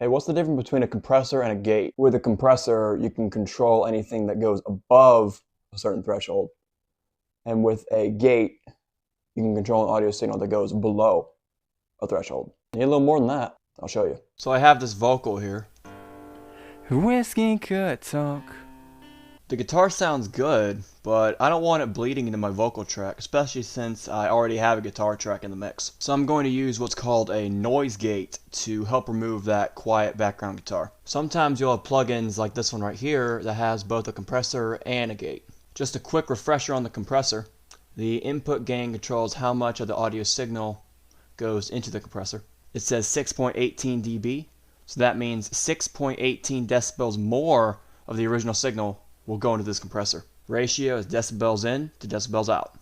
Hey, what's the difference between a compressor and a gate? With a compressor, you can control anything that goes above a certain threshold. And with a gate, you can control an audio signal that goes below a threshold. You need a little more than that. I'll show you. So I have this vocal here. Whiskey could talk. The guitar sounds good, but I don't want it bleeding into my vocal track, especially since I already have a guitar track in the mix. So I'm going to use what's called a noise gate to help remove that quiet background guitar. Sometimes you'll have plugins like this one right here that has both a compressor and a gate. Just a quick refresher on the compressor. The input gain controls how much of the audio signal goes into the compressor. It says 6.18 dB, so that means 6.18 decibels more of the original signal will go into this compressor. Ratio is decibels in to decibels out.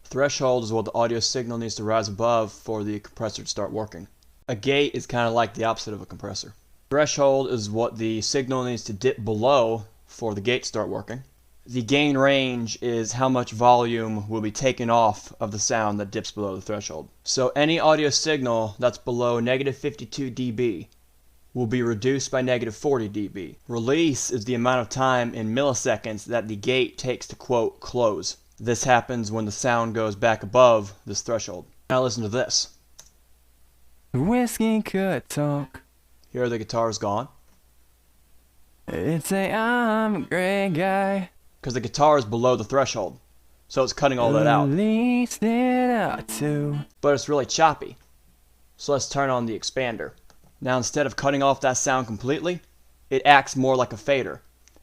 Threshold is what the audio signal needs to rise above for the compressor to start working. A gate is kind of like the opposite of a compressor. Threshold is what the signal needs to dip below for the gate to start working. The gain range is how much volume will be taken off of the sound that dips below the threshold. So any audio signal that's below negative 52 dB will be reduced by negative 40 dB. Release is the amount of time in milliseconds that the gate takes to quote close. This happens when the sound goes back above this threshold. Now listen to this. Whiskey could talk. Here the guitar's gone. It'd say I'm a great guy. Because the guitar is below the threshold. So it's cutting all that out. At least it ought to. But it's really choppy. So let's turn on the expander. Now instead of cutting off that sound completely, it acts more like a fader.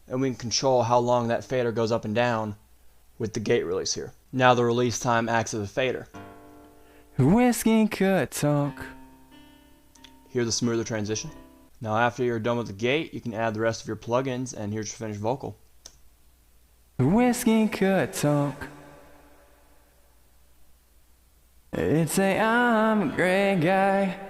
And we can control how long that fader goes up and down with the gate release here. Now the release time acts as a fader. Whiskey could talk. Here's the smoother transition. Now after you're done with the gate, you can add the rest of your plugins, and here's your finished vocal. Whiskey could talk. It'd say I'm a great guy.